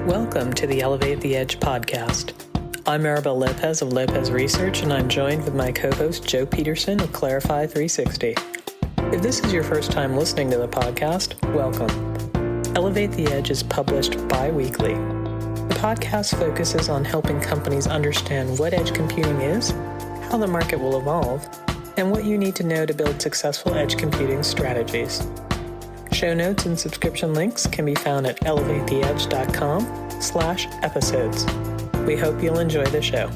Welcome to the Elevate the Edge podcast. I'm Maribel Lopez of Lopez Research, and I'm joined with my co-host Joe Peterson of Clarify 360. If this is your first time listening to the podcast, welcome. Elevate the Edge is published bi-weekly. The podcast focuses on helping companies understand what edge computing is, how the market will evolve, and what you need to know to build successful edge computing strategies. Show notes and subscription links can be found at elevatetheedge.com/episodes. We hope you'll enjoy the show.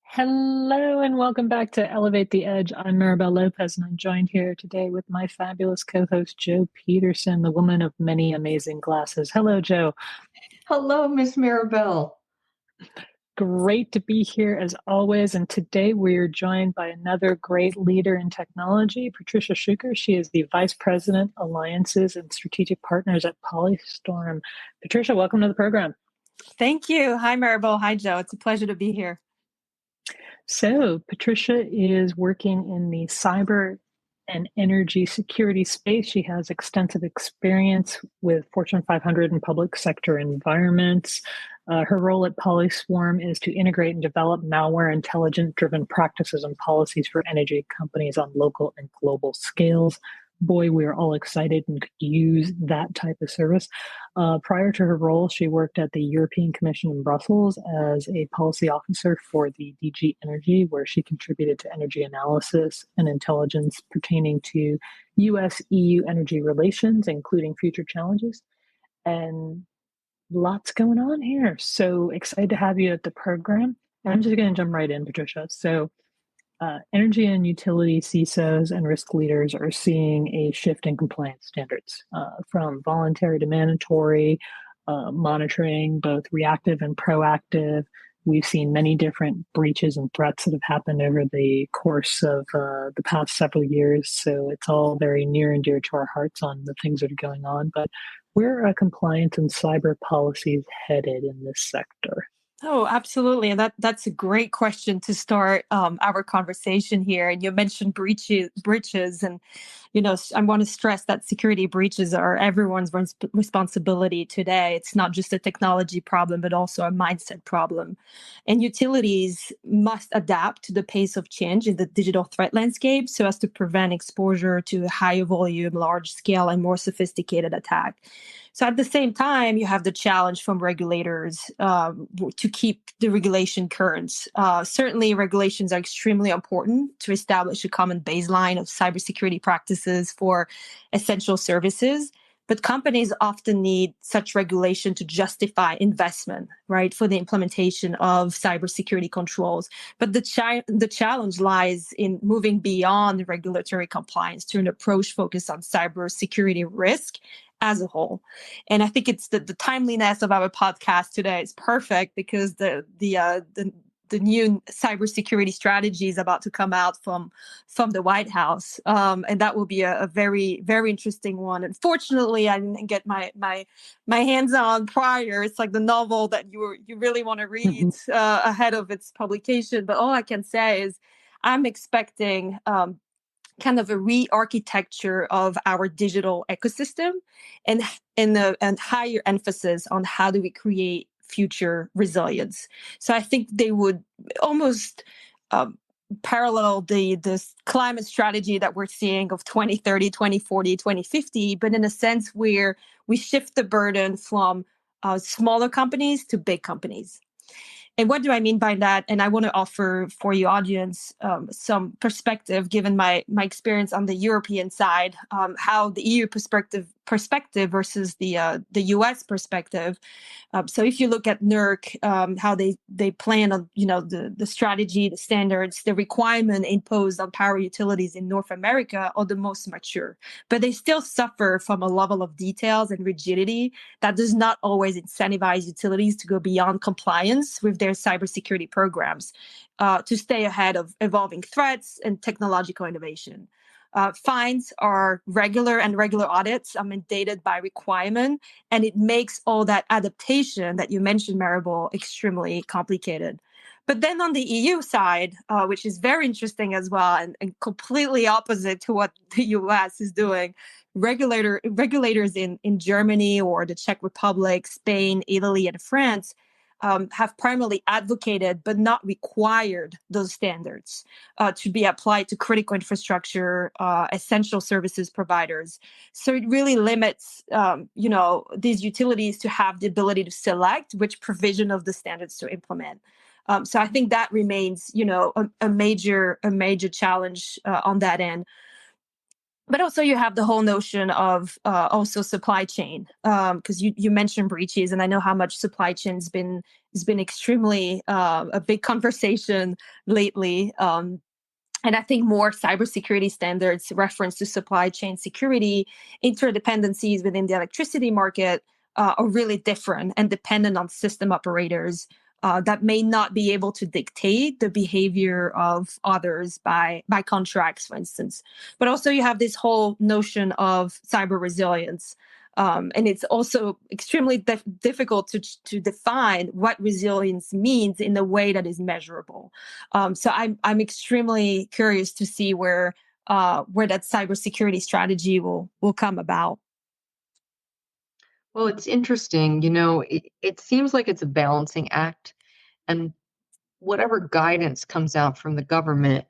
Hello and welcome back to Elevate the Edge. I'm Maribel Lopez, and I'm joined here today with my fabulous co-host Joe Peterson, the woman of many amazing glasses. Hello, Joe. Hello, Miss Maribel. Great to be here as always. And today we're joined by another great leader in technology, Patricia Schouker. She is the Vice President, Alliances and Strategic Partners at PolySwarm. Patricia, welcome to the program. Thank you. Hi, Maribel. Hi, Joe. It's a pleasure to be here. So Patricia is working in the cyber and energy security space. She has extensive experience with Fortune 500 and public sector environments. Her role at PolySwarm is to integrate and develop malware intelligence-driven practices and policies for energy companies on local and global scales. Boy, we are all excited and could use that type of service. Prior to her role, she worked at the European Commission in Brussels as a policy officer for the DG Energy, where she contributed to energy analysis and intelligence pertaining to U.S. EU energy relations, including future challenges. And lots going on here. So excited to have you at the program. And I'm just going to jump right in, Patricia. So energy and utility CISOs and risk leaders are seeing a shift in compliance standards from voluntary to mandatory monitoring, both reactive and proactive. We've seen many different breaches and threats that have happened over the course of the past several years. So it's all very near and dear to our hearts on the things that are going on. But where are compliance and cyber policies headed in this sector? Oh, absolutely. And that's a great question to start our conversation here. And you mentioned breaches. And, I want to stress that security breaches are everyone's responsibility today. It's not just a technology problem, but also a mindset problem. And utilities must adapt to the pace of change in the digital threat landscape so as to prevent exposure to a higher volume, large scale, and more sophisticated attack. So at the same time, you have the challenge from regulators to keep the regulation current. Certainly, regulations are extremely important to establish a common baseline of cybersecurity practices for essential services. But companies often need such regulation to justify investment, right, for the implementation of cybersecurity controls. But the challenge lies in moving beyond regulatory compliance to an approach focused on cybersecurity risk as a whole. And I think it's the timeliness of our podcast today is perfect because the new cybersecurity strategy is about to come out from the White House, and that will be a very, very interesting one. Unfortunately, I didn't get my hands on prior. It's like the novel that you really want to read ahead of its publication. But all I can say is I'm expecting kind of a re-architecture of our digital ecosystem and higher emphasis on how do we create future resilience. So I think they would almost parallel this climate strategy that we're seeing of 2030, 2040, 2050, but in a sense where we shift the burden from smaller companies to big companies. And what do I mean by that? And I want to offer for your audience some perspective, given my experience on the European side, how the EU perspective versus the U.S. perspective. So if you look at NERC, how they plan on the strategy, the standards, the requirement imposed on power utilities in North America are the most mature, but they still suffer from a level of details and rigidity that does not always incentivize utilities to go beyond compliance with their cybersecurity programs to stay ahead of evolving threats and technological innovation. Fines are regular audits are mandated by requirement, and it makes all that adaptation that you mentioned, Maribel, extremely complicated. But then on the EU side, which is very interesting as well, and completely opposite to what the US is doing, regulators in Germany or the Czech Republic, Spain, Italy, and France have primarily advocated but not required those standards to be applied to critical infrastructure, essential services providers. So it really limits, these utilities to have the ability to select which provision of the standards to implement. So I think that remains, a major challenge on that end. But also you have the whole notion of also supply chain, because you mentioned breaches, and I know how much supply chain has been extremely a big conversation lately. And I think more cybersecurity standards reference to supply chain security, interdependencies within the electricity market are really different and dependent on system operators that may not be able to dictate the behavior of others by contracts, for instance. But also you have this whole notion of cyber resilience. And it's also extremely difficult to define what resilience means in a way that is measurable. So I'm extremely curious to see where that cybersecurity strategy will come about. Well, it's interesting. It seems like it's a balancing act, and whatever guidance comes out from the government,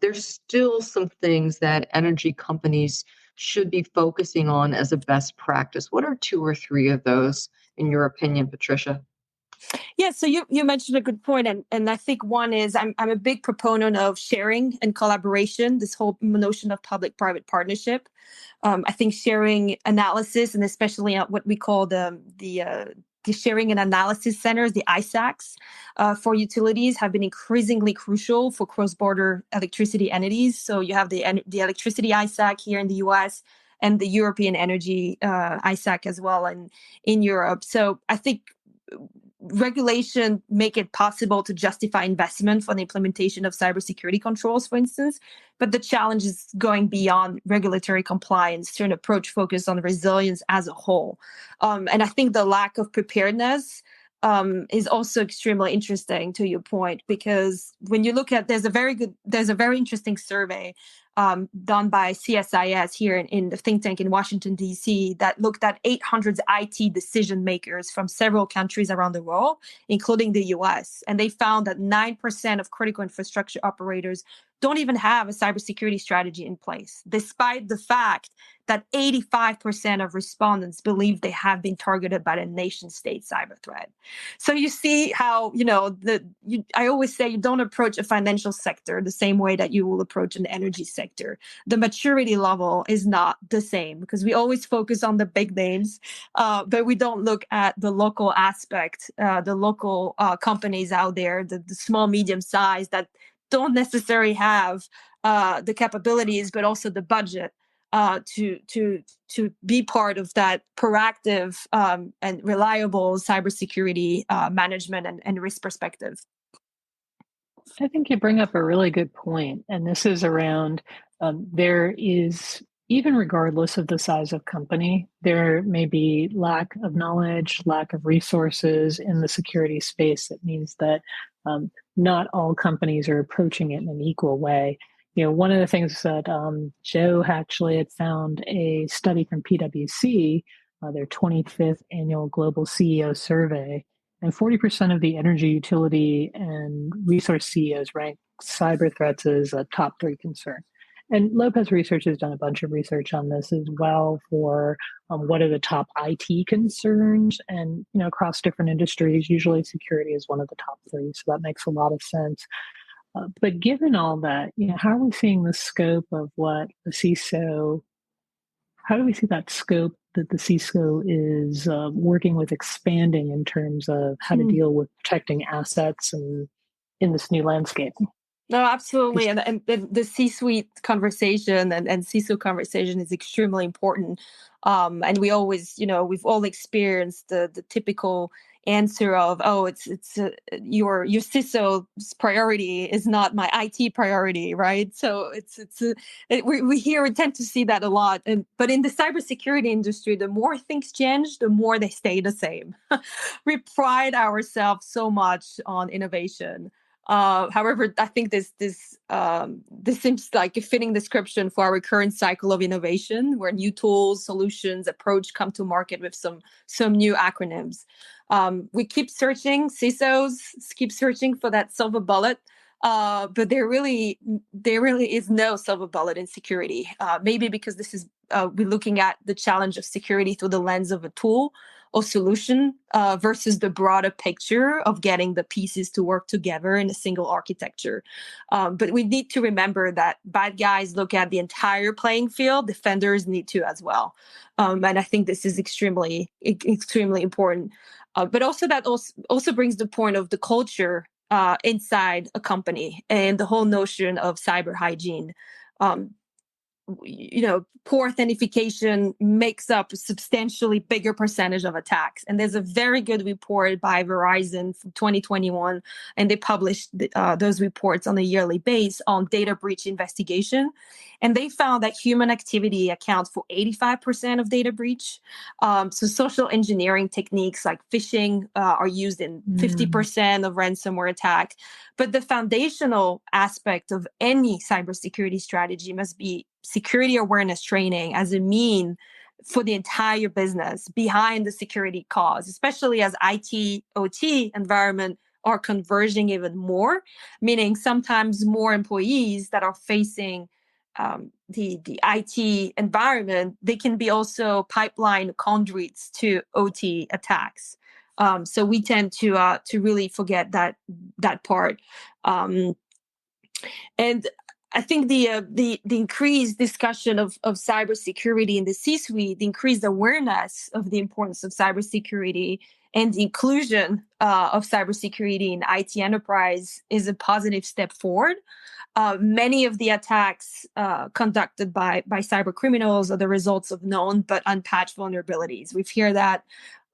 there's still some things that energy companies should be focusing on as a best practice. What are two or three of those, in your opinion, Patricia? Yeah, so you mentioned a good point, and I think one is I'm a big proponent of sharing and collaboration. This whole notion of public-private partnership. I think sharing analysis, and especially what we call the sharing and analysis centers, the ISACs, for utilities have been increasingly crucial for cross-border electricity entities. So you have the electricity ISAC here in the U.S. and the European Energy ISAC as well in Europe. So I think regulation make it possible to justify investment for the implementation of cybersecurity controls, for instance. But the challenge is going beyond regulatory compliance to an approach focused on resilience as a whole. And I think the lack of preparedness is also extremely interesting, to your point, because when you look at, there's a very interesting survey done by CSIS here in the think tank in Washington, D.C., that looked at 800 IT decision makers from several countries around the world, including the U.S. And they found that 9% of critical infrastructure operators don't even have a cybersecurity strategy in place, despite the fact that 85% of respondents believe they have been targeted by the nation-state cyber threat. So you see how, I always say you don't approach a financial sector the same way that you will approach an energy sector. The maturity level is not the same because we always focus on the big names, but we don't look at the local aspect, the local companies out there, the small, medium size that don't necessarily have the capabilities, but also the budget to be part of that proactive and reliable cybersecurity management and risk perspective. I think you bring up a really good point, and this is around there is, even regardless of the size of company, there may be lack of knowledge, lack of resources in the security space. That means that not all companies are approaching it in an equal way. One of the things that Joe actually had found a study from PwC, their 25th annual global CEO survey, and 40% of the energy utility and resource CEOs rank cyber threats as a top 3 concern. And Lopez Research has done a bunch of research on this as well for what are the top IT concerns. And, across different industries, usually security is one of the top 3. So that makes a lot of sense. But given all that, how are we seeing the scope of what the CISO, how do we see that scope that the CISO is working with expanding in terms of how to deal with protecting assets and in this new landscape? No, absolutely. And the C-suite conversation and CISO conversation is extremely important. And we always, we've all experienced the typical answer of, oh, it's your CISO's priority is not my IT priority, right? So we tend to see that a lot. But in the cybersecurity industry, the more things change, the more they stay the same. We pride ourselves so much on innovation. However, I think this seems like a fitting description for our current cycle of innovation, where new tools, solutions, approach come to market with some new acronyms. We keep searching, CISOs keep searching for that silver bullet, but there really is no silver bullet in security. Maybe because we're looking at the challenge of security through the lens of a tool or solution versus the broader picture of getting the pieces to work together in a single architecture. But we need to remember that bad guys look at the entire playing field. Defenders need to as well. And I think this is extremely important. But also that also brings the point of the culture inside a company and the whole notion of cyber hygiene. Poor authentication makes up a substantially bigger percentage of attacks. And there's a very good report by Verizon from 2021, and they published those reports on a yearly basis on data breach investigation. And they found that human activity accounts for 85% of data breach. So social engineering techniques like phishing are used in 50% of ransomware attack. But the foundational aspect of any cybersecurity strategy must be security awareness training as a mean for the entire business behind the security cause, especially as IT, OT environment are converging even more, meaning sometimes more employees that are facing the IT environment, they can be also pipeline conduits to OT attacks. So we tend to really forget that part. And I think the increased discussion of cybersecurity in the C-suite, the increased awareness of the importance of cybersecurity and the inclusion of cybersecurity in IT enterprise is a positive step forward. Many of the attacks conducted by cyber criminals are the results of known but unpatched vulnerabilities. We've heard that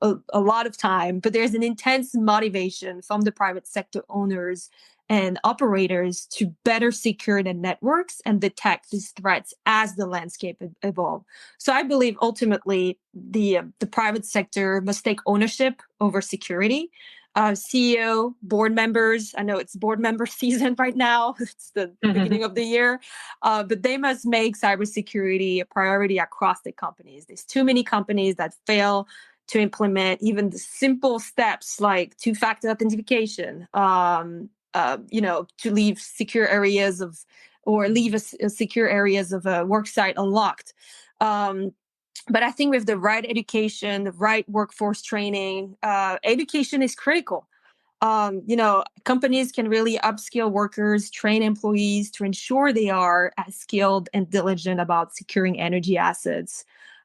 a lot of time, but there's an intense motivation from the private sector owners and operators to better secure their networks and detect these threats as the landscape evolve. So I believe ultimately the private sector must take ownership over security. CEO, board members, I know it's board member season right now, it's the beginning of the year, but they must make cybersecurity a priority across the companies. There's too many companies that fail to implement even the simple steps like two-factor authentication, to leave secure areas leave secure areas of a work site unlocked. But I think with the right education, the right workforce training, education is critical. Companies can really upskill workers, train employees to ensure they are as skilled and diligent about securing energy assets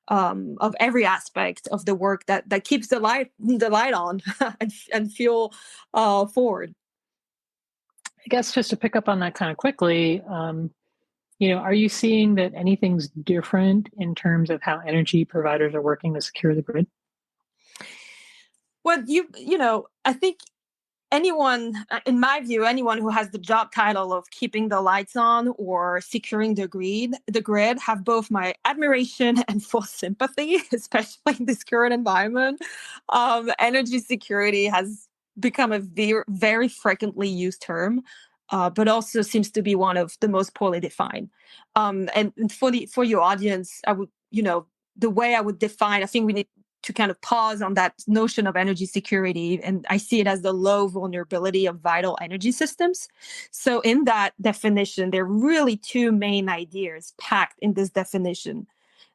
of every aspect of the work that keeps the light on and fuel forward. I guess just to pick up on that kind of quickly, are you seeing that anything's different in terms of how energy providers are working to secure the grid? Well, I think anyone who has the job title of keeping the lights on or securing the grid have both my admiration and full sympathy, especially in this current environment. Energy security has become a very, very frequently used term, but also seems to be one of the most poorly defined. And for your audience, I would, the way I would define, I think we need to kind of pause on that notion of energy security. And I see it as the low vulnerability of vital energy systems. So in that definition, there are really two main ideas packed in this definition.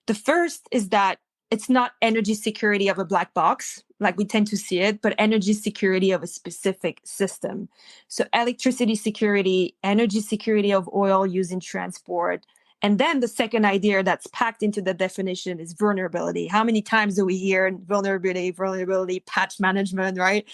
The first is that it's not energy security of a black box, like we tend to see it, but energy security of a specific system. So electricity security, energy security of oil used in transport. And then the second idea that's packed into the definition is vulnerability. How many times do we hear vulnerability, patch management, right?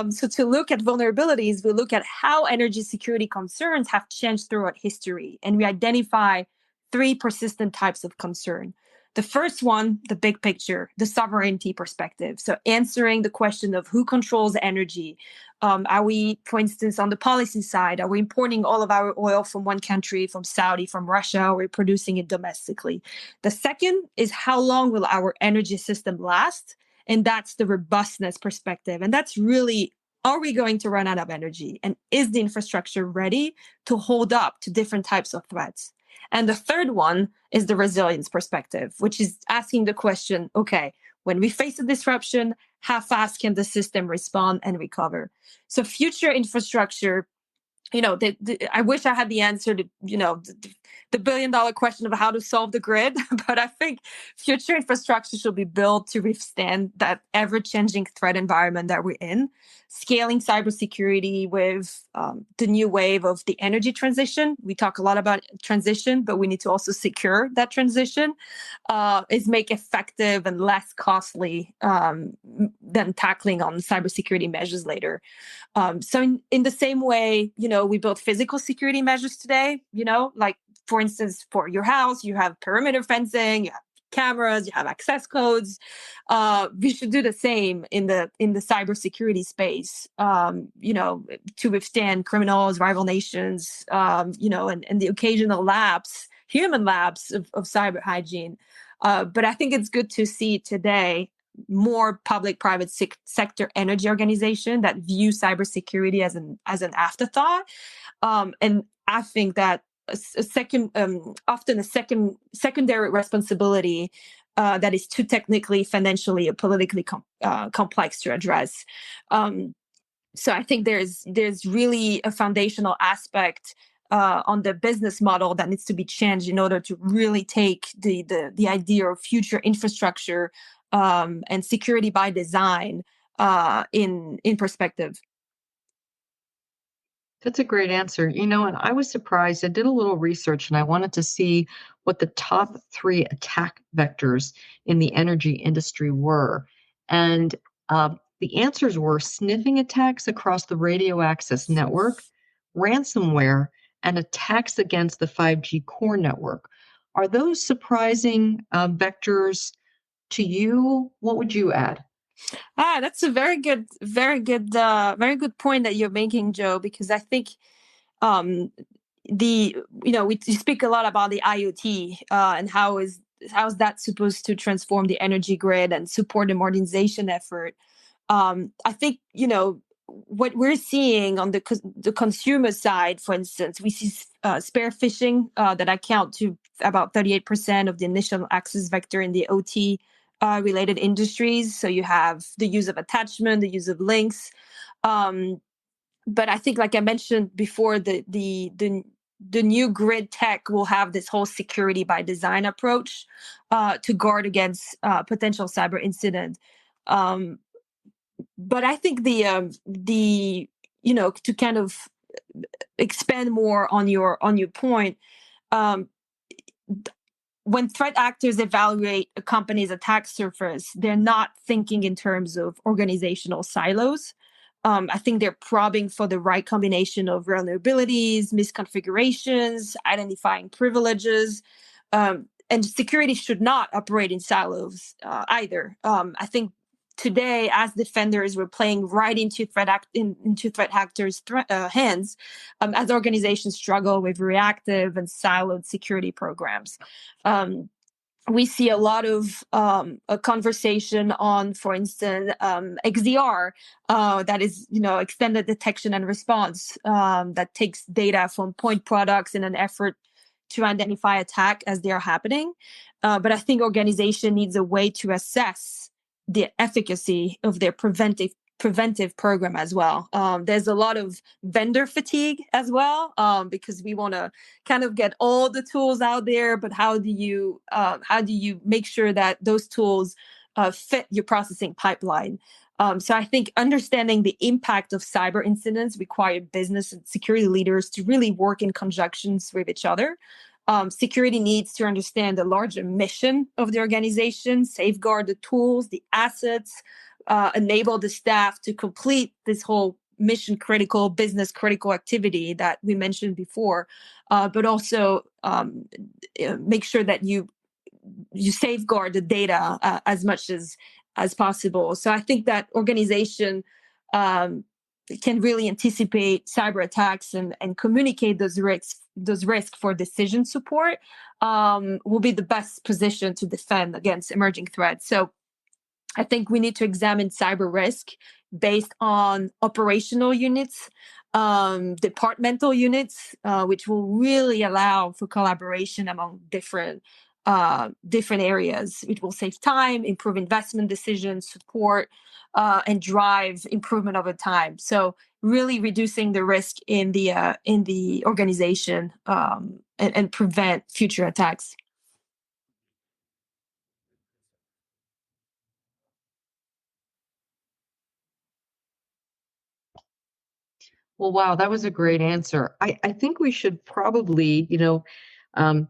So to look at vulnerabilities, we look at how energy security concerns have changed throughout history. And we identify three persistent types of concern. The first one, the big picture, the sovereignty perspective. So answering the question of who controls energy. Are we, for instance, on the policy side, are we importing all of our oil from one country, from Saudi, from Russia, or are we producing it domestically? The second is how long will our energy system last? And that's the robustness perspective. And that's really, are we going to run out of energy? And is the infrastructure ready to hold up to different types of threats? And the third one is the resilience perspective, which is asking the question, okay, when we face a disruption, how fast can the system respond and recover? So future infrastructure, I wish I had the answer to, the billion-dollar question of how to solve the grid, but I think future infrastructure should be built to withstand that ever-changing threat environment that we're in. Scaling cybersecurity with the new wave of the energy transition. We talk a lot about transition, but we need to also secure that transition. Is make effective and less costly than tackling on cybersecurity measures later. So in the same way, we build physical security measures today, like, for instance, for your house, you have perimeter fencing, you have cameras, you have access codes. We should do the same in the cybersecurity space, to withstand criminals, rival nations, and the occasional lapse, human lapse of cyber hygiene. But I think it's good to see today more public-private sector energy organization that view cybersecurity as an afterthought, and I think that often a secondary responsibility that is too technically, financially, or politically complex to address. So I think there's really a foundational aspect on the business model that needs to be changed in order to really take the idea of future infrastructure and security by design in perspective. That's a great answer. And I was surprised. I did a little research and I wanted to see what the top 3 attack vectors in the energy industry were. And the answers were sniffing attacks across the radio access network, ransomware, and attacks against the 5G core network. Are those surprising vectors to you? What would you add? That's a very good point that you're making, Joe, because I think we speak a lot about the IoT and how is that supposed to transform the energy grid and support the modernization effort. I think what we're seeing on the consumer side, for instance, we see spear phishing that account to about 38% of the initial access vector in the OT related industries. So you have the use of attachment, the use of links. But I think, like I mentioned before, the new grid tech will have this whole security by design approach to guard against potential cyber incident. But I think to kind of expand more on your point, when threat actors evaluate a company's attack surface, they're not thinking in terms of organizational silos. I think they're probing for the right combination of vulnerabilities, misconfigurations, identifying privileges, and security should not operate in silos either. I think today, as defenders, we're playing right into threat actors' hands as organizations struggle with reactive and siloed security programs. We see a lot of a conversation on, for instance, XDR, that is, extended detection and response, that takes data from point products in an effort to identify attack as they are happening. But I think organization needs a way to assess the efficacy of their preventive program as well. There's a lot of vendor fatigue as well, because we want to kind of get all the tools out there, but how do you make sure that those tools fit your processing pipeline? So I think understanding the impact of cyber incidents require business and security leaders to really work in conjunctions with each other. Security needs to understand the larger mission of the organization, safeguard the tools, the assets, enable the staff to complete this whole mission critical, business critical activity that we mentioned before, but also make sure that you you safeguard the data as much as possible. So I think that organization can really anticipate cyber attacks and communicate those risks for decision support, will be the best position to defend against emerging threats. So I think we need to examine cyber risk based on operational units, departmental units, which will really allow for collaboration among different areas. It will save time, improve investment decisions, support, and drive improvement over time. So really reducing the risk in the organization, and prevent future attacks. Well, wow, that was a great answer. I think we should probably,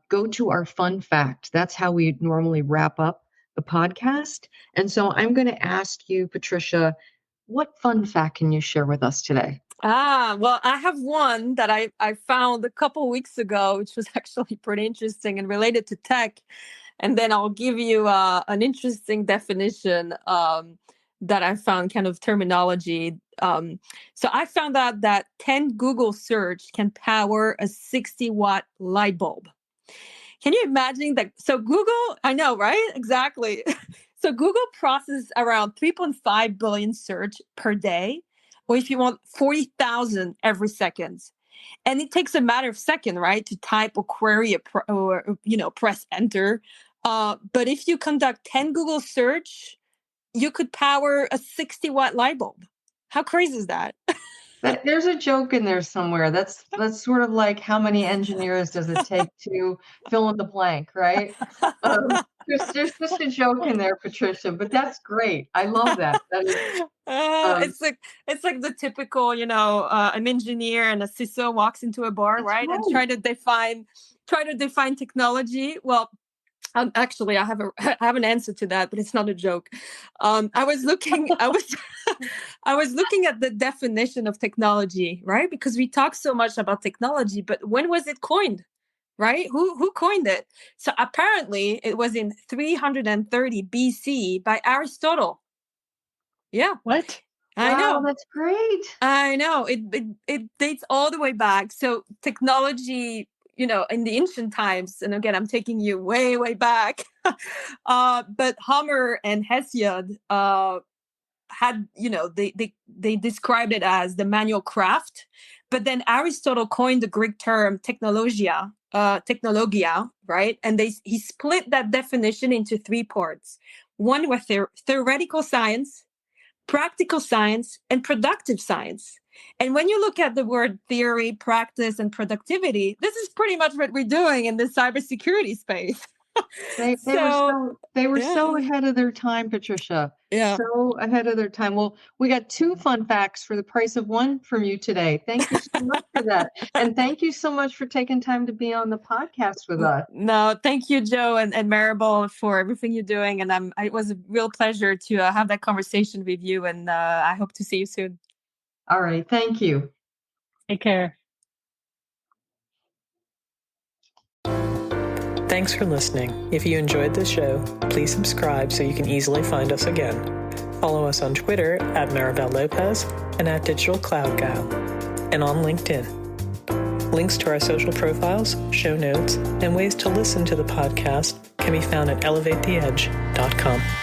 go to our fun fact. That's how we normally wrap up the podcast. And so I'm going to ask you, Patricia, what fun fact can you share with us today? Well, I have one that I found a couple weeks ago, which was actually pretty interesting and related to tech. And then I'll give you an interesting definition that I found, kind of terminology. So I found out that 10 Google search can power a 60-watt light bulb. Can you imagine that? So Google, I know, right? Exactly. So Google processes around 3.5 billion search per day, or if you want, 40,000 every second. And it takes a matter of seconds, right, to type or query or press enter. But if you conduct 10 Google search, you could power a 60-watt light bulb. How crazy is that? There's a joke in there somewhere. That's sort of like, how many engineers does it take to fill in the blank, right? There's just a joke in there, Patricia, but that's great. I love that. That is, it's like the typical, an engineer and a CISO walks into a bar, right? And try to define technology. Well, actually, I have an answer to that, but it's not a joke. I was looking at the definition of technology, right? Because we talk so much about technology, but when was it coined, right? Who coined it? So apparently, it was in 330 BC by Aristotle. Yeah. What? I know. Wow, that's great. I know. It dates all the way back. So technology, in the ancient times, and again, I'm taking you way, way back. But Homer and Hesiod had, they described it as the manual craft. But then Aristotle coined the Greek term technologia, right? And he split that definition into 3 parts. One was theoretical science, practical science, and productive science. And when you look at the word theory, practice, and productivity, this is pretty much what we're doing in the cybersecurity space. They were so ahead of their time, Patricia. Yeah. So ahead of their time. Well, we got 2 fun facts for the price of 1 from you today. Thank you so much for that. And thank you so much for taking time to be on the podcast with us. No, thank you, Joe and Maribel, for everything you're doing. And it was a real pleasure to have that conversation with you. And I hope to see you soon. All right. Thank you. Take care. Thanks for listening. If you enjoyed this show, please subscribe so you can easily find us again. Follow us on Twitter at Maribel Lopez and at Digital Cloud Gal, and on LinkedIn. Links to our social profiles, show notes, and ways to listen to the podcast can be found at elevatetheedge.com.